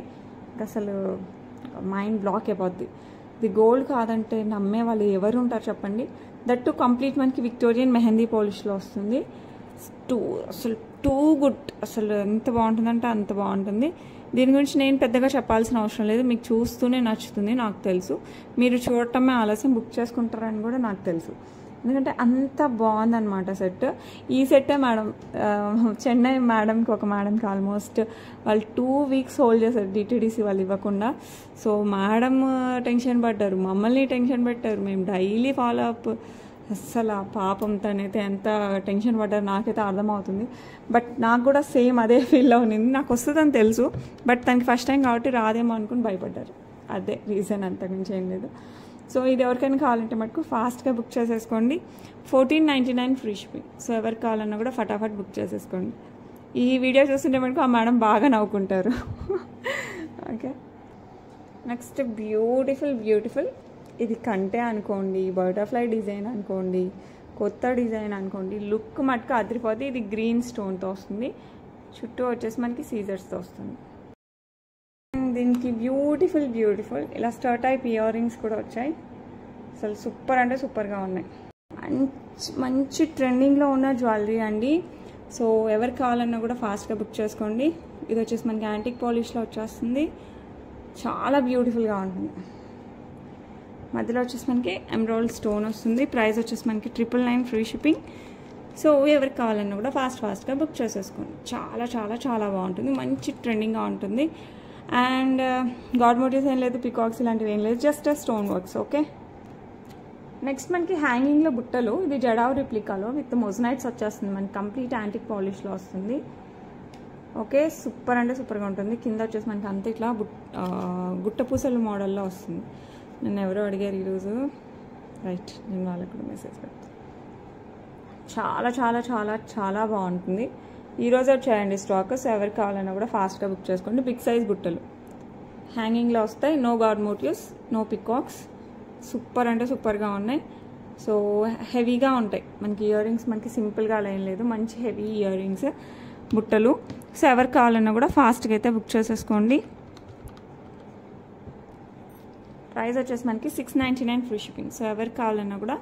అసలు మైండ్ బ్లాక్ అయిపోద్ది. ఇది గోల్డ్ కాదంటే నమ్మే వాళ్ళు ఎవరు ఉంటారు చెప్పండి. దట్టు కంప్లీట్ మనకి విక్టోరియన్ మెహందీ పాలిష్లో వస్తుంది. అసలు టూ గుడ్, అసలు ఎంత బాగుంటుందంటే అంత బాగుంటుంది. దీని గురించి నేను పెద్దగా చెప్పాల్సిన అవసరం లేదు. మీకు చూస్తూనే నచ్చుతుంది నాకు తెలుసు. మీరు చూడటమే ఆలస్యం, బుక్ చేసుకుంటారని కూడా నాకు తెలుసు. ఎందుకంటే అంత బాగుందన్నమాట సెట్. ఈ సెట్టే మేడం, చెన్నై మేడంకి ఒక మేడంకి ఆల్మోస్ట్ వాళ్ళు 2 weeks హోల్డ్ చేశారు డిటీడీసీ వాళ్ళు ఇవ్వకుండా. సో మేడం టెన్షన్ పడ్డారు, మమ్మల్ని టెన్షన్ పెట్టారు. మేము డైలీ ఫాలో అప్. అస్సలు ఆ పాపం తనైతే ఎంత టెన్షన్ పడ్డారు నాకైతే అర్థమవుతుంది. బట్ నాకు కూడా సేమ్ అదే ఫీల్లో ఉన్నింది. నాకు వస్తుందని తెలుసు, బట్ తనకి ఫస్ట్ టైం కాబట్టి రాదేమో అనుకుని భయపడ్డారు. అదే రీజన్, అంతకుమించి ఏం లేదు. సో ఇది ఎవరికైనా కావాలంటే మటుకు ఫాస్ట్గా బుక్ చేసేసుకోండి. 1499 ఫ్రీ షిప్పింగ్. సో ఎవరికి కావాలన్నా కూడా ఫటాఫట్ బుక్ చేసేసుకోండి. ఈ వీడియో చూస్తుంటే మటుకు ఆ మేడం బాగా నవ్వుకుంటారు. ఓకే, నెక్స్ట్ బ్యూటిఫుల్ ఇది కంటే అనుకోండి, బటర్ఫ్లై డిజైన్ అనుకోండి, కొత్త డిజైన్ అనుకోండి, లుక్ మటుకు అదిరిపోతే. ఇది గ్రీన్ స్టోన్తో వస్తుంది. చుట్టూ వచ్చేసి మనకి సీజర్స్తో వస్తుంది. దీనికి బ్యూటిఫుల్ ఇలా స్టార్ టైప్ ఇయర్ రింగ్స్ కూడా వచ్చాయి. అసలు సూపర్ అంటే సూపర్గా ఉన్నాయి. మంచి ట్రెండింగ్లో ఉన్న జ్యువెలరీ అండి. సో ఎవరికి కావాలన్నా కూడా ఫాస్ట్గా బుక్ చేసుకోండి. ఇది వచ్చేసి మనకి యాంటిక్ పాలిష్లో వచ్చేస్తుంది. చాలా బ్యూటిఫుల్గా ఉంటుంది. మధ్యలో వచ్చేసి మనకి ఎమరాల్డ్ స్టోన్ వస్తుంది. ప్రైస్ వచ్చేసి మనకి 999 ఫ్రీ షిప్పింగ్. సో ఎవరికి కావాలన్నా కూడా ఫాస్ట్గా బుక్ చేసేసుకోండి. చాలా చాలా చాలా బాగుంటుంది. మంచి ట్రెండింగ్గా ఉంటుంది. అండ్ గాడ్ మోటివ్స్ ఏం లేదు, పికాక్స్ ఇలాంటివి ఏం లేదు, just stone works. Okay, next మనకి హ్యాంగింగ్లో బుట్టలు. ఇది జడావ్ రిప్లికాలో విత్ మొజనైట్స్ వచ్చేస్తుంది. మనకి కంప్లీట్ యాంటిక్ పాలిష్లో వస్తుంది. ఓకే, సూపర్ అంటే సూపర్గా ఉంటుంది. కింద వచ్చేసి మనకి అంతా ఇట్లా గుట్ట పూసలు మోడల్లో వస్తుంది. నన్ను ఎవరో అడిగారు ఈరోజు, రైట్, నేను వాళ్ళకి కూడా మెసేజ్ పెడతాను. చాలా చాలా చాలా చాలా బాగుంటుంది. ఈరోజే వచ్చాయండి స్టాక్. సో ఎవరికి కావాలన్నా కూడా ఫాస్ట్గా బుక్ చేసుకోండి. బిగ్ సైజ్ బుట్టలు హ్యాంగింగ్లో వస్తాయి. No god motives, no peacocks. Super అంటే సూపర్గా ఉన్నాయి. సో హెవీగా ఉంటాయి మనకి ఇయర్ రింగ్స్. మనకి సింపుల్గా అలా ఏం లేదు, మంచి హెవీ ఇయర్ రింగ్స్ బుట్టలు. సో ఎవరికి కావాలన్నా కూడా ఫాస్ట్గా అయితే బుక్ చేసేసుకోండి. ప్రైస్ వచ్చేసి మనకి 699 ఫ్రీ షిప్పింగ్. సో ఎవరికి కావాలన్నా కూడా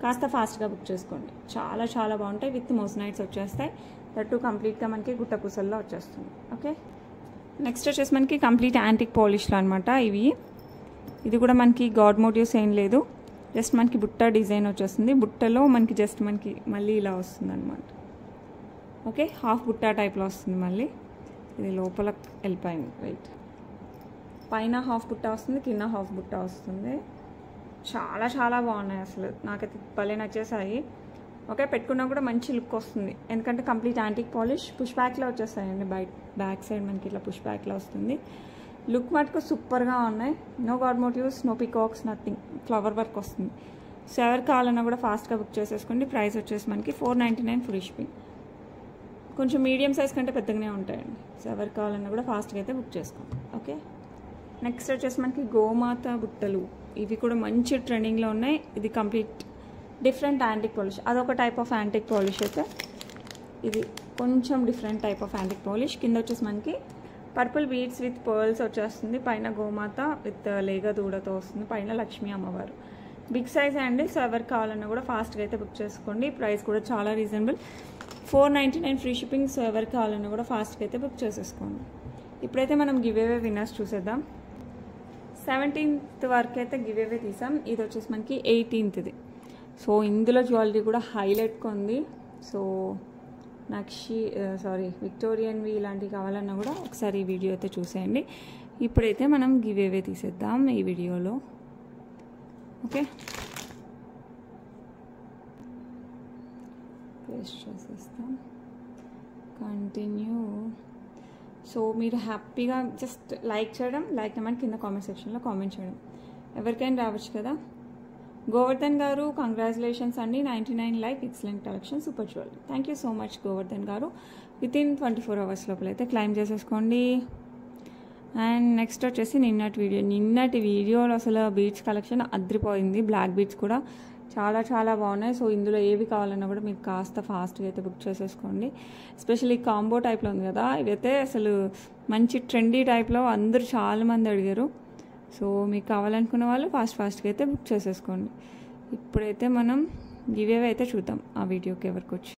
కాస్త ఫాస్ట్గా బుక్ చేసుకోండి. చాలా చాలా బాగుంటాయి. విత్ మొజనైట్స్ వచ్చేస్తాయి. దట్టు కంప్లీట్గా మనకి గుట్ట పూసల్లో వచ్చేస్తుంది. ఓకే, నెక్స్ట్ వచ్చేసి మనకి కంప్లీట్ యాంటిక్ పాలిష్లో అనమాట ఇవి. ఇది కూడా మనకి గాడ్ మోటివ్స్ ఏం లేదు, జస్ట్ మనకి బుట్ట డిజైన్ వచ్చేస్తుంది. బుట్టలో మనకి జస్ట్ మనకి మళ్ళీ ఇలా వస్తుంది అనమాట. ఓకే, హాఫ్ బుట్ట టైప్లో వస్తుంది. మళ్ళీ ఇది లోపల వెళ్ళిపోయింది. రైట్, పైన హాఫ్ బుట్ట వస్తుంది, కింద హాఫ్ బుట్ట వస్తుంది. చాలా చాలా బాగున్నాయి. అసలు నాకైతే భలే నచ్చేసాయి. ఓకే, పెట్టుకున్నా కూడా మంచి లుక్ వస్తుంది. ఎందుకంటే కంప్లీట్ యాంటిక్ పాలిష్. పుష్ బ్యాక్లో వచ్చేస్తాయండి. బ్యాక్ సైడ్ మనకి ఇట్లా పుష్ బ్యాక్లో వస్తుంది. లుక్ మటుకు సూపర్గా ఉన్నాయి. No god motives, no peacocks, nothing. Flower work వస్తుంది. సో ఎవరికి కావాలన్నా కూడా ఫాస్ట్గా బుక్ చేసేసుకోండి. ప్రైస్ వచ్చేసి మనకి 499 ఫ్రీ షిప్పింగ్. కొంచెం మీడియం సైజ్ కంటే పెద్దగానే ఉంటాయండి. సో ఎవరికి కావాలన్నా కూడా ఫాస్ట్గా అయితే బుక్ చేసుకోండి. ఓకే, నెక్స్ట్ వచ్చేసి మనకి గోమాత బుట్టలు. ఇవి కూడా మంచి ట్రెండింగ్లో ఉన్నాయి. ఇది కంప్లీట్ డిఫరెంట్ యాంటిక్ పాలిష్. అదొక టైప్ ఆఫ్ యాంటిక్ పాలిష్ అయితే ఇది కొంచెం different type of antique polish. కింద వచ్చేసి మనకి పర్పుల్ బీడ్స్ విత్ పర్ల్స్ వచ్చేస్తుంది. పైన గోమాత విత్ లేగ దూడతో వస్తుంది. పైన లక్ష్మీ అమ్మవారు. బిగ్ సైజ్ హ్యాండిల్స్ ఎవరికి కావాలన్నా కూడా ఫాస్ట్గా అయితే బుక్ చేసుకోండి. ప్రైస్ కూడా చాలా రీజనబుల్, 499 ఫ్రీ షిప్పింగ్. సో ఎవరికి కావాలన్నా కూడా ఫాస్ట్గా అయితే బుక్ చేసేసుకోండి. ఇప్పుడైతే మనం గివ్ అవే విన్నర్స్ చూసేద్దాం. 17th వరకు అయితే గివ్ అవే తీసాం. ఇది వచ్చేసి మనకి 18th. సో ఇందులో జ్యువెలరీ కూడా హైలైట్గా ఉంది. సో విక్టోరియన్వి ఇలాంటివి కావాలన్నా కూడా ఒకసారి ఈ వీడియో అయితే చూసేయండి. ఇప్పుడైతే మనం గివ్ అవే తీసేద్దాం ఈ వీడియోలో. ఓకే, పేస్ట్ చేసేస్తాం. కంటిన్యూ. సో మీరు హ్యాపీగా జస్ట్ లైక్ చేయడం, లైక్ నెంబర్ కింద కామెంట్ సెక్షన్లో కామెంట్ చేయడం, ఎవరికైనా రావచ్చు కదా. గోవర్ధన్ గారు కంగ్రాచులేషన్స్ అండి, 99 like, excellent collection, super jewellery. Thank you so much Govardhan గారు. వితిన్ 24 hours లోపల అయితే క్లైమ్ చేసేసుకోండి. అండ్ నెక్స్ట్ వచ్చేసి నిన్నటి వీడియోలో అసలు బీడ్స్ కలెక్షన్ అద్రిపోయింది. బ్లాక్ బీడ్స్ కూడా చాలా చాలా బాగున్నాయి. సో ఇందులో ఏవి కావాలన్నా కూడా మీరు కాస్త ఫాస్ట్గా అయితే బుక్ చేసేసుకోండి. ఎస్పెషల్లీ కాంబో టైప్లో ఉంది కదా, ఇవైతే అసలు మంచి ట్రెండీ టైప్లో అందరూ చాలామంది అడిగారు. సో మీకు కావాలనుకున్న వాళ్ళు ఫాస్ట్గా అయితే బుక్ చేసేసుకోండి. ఇప్పుడైతే మనం గివ్ అవే అయితే చూద్దాం ఆ వీడియోకి ఎవరికి వచ్చి.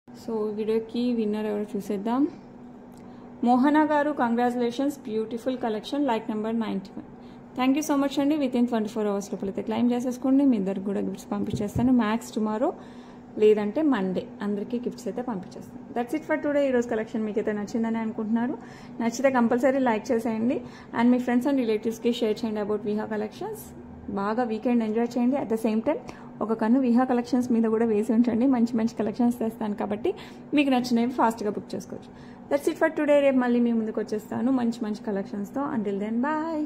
సో వీడియోకి విన్నర్ ఎవరో చూసేద్దాం. మోహన గారు congratulations, beautiful collection, like number 91. Thank you so much అండి. వితిన్ 24 hours లోపల అయితే క్లైమ్ చేసేసుకోండి. మీ ఇద్దరికి కూడా గిఫ్ట్స్ పంపించేస్తాను. మ్యాక్స్ టుమారో లేదంటే మండే అందరికీ గిఫ్ట్స్ అయితే పంపించేస్తాను. That's it for today. ఈరోజు కలెక్షన్ మీకు అయితే నచ్చిందని అనుకుంటున్నారు. నచ్చితే కంపల్సరీ లైక్ చేసేయండి అండ్ మీ ఫ్రెండ్స్ అండ్ రిలేటివ్స్కి షేర్ చేయండి అబౌట్ విహా కలెక్షన్స్. బాగా వీకెండ్ ఎంజాయ్ చేయండి. అట్ ద సేమ్ టైం ఒక కన్ను విహా కలెక్షన్స్ మీద కూడా వేసి ఉంచండి. మంచి మంచి కలెక్షన్స్ తెస్తాను కాబట్టి మీకు నచ్చినవి ఫాస్ట్గా బుక్ చేసుకోవచ్చు. That's it for today. రేపు మళ్ళీ మీ ముందుకు వచ్చేస్తాను మంచి మంచి కలెక్షన్స్తో. Until then bye.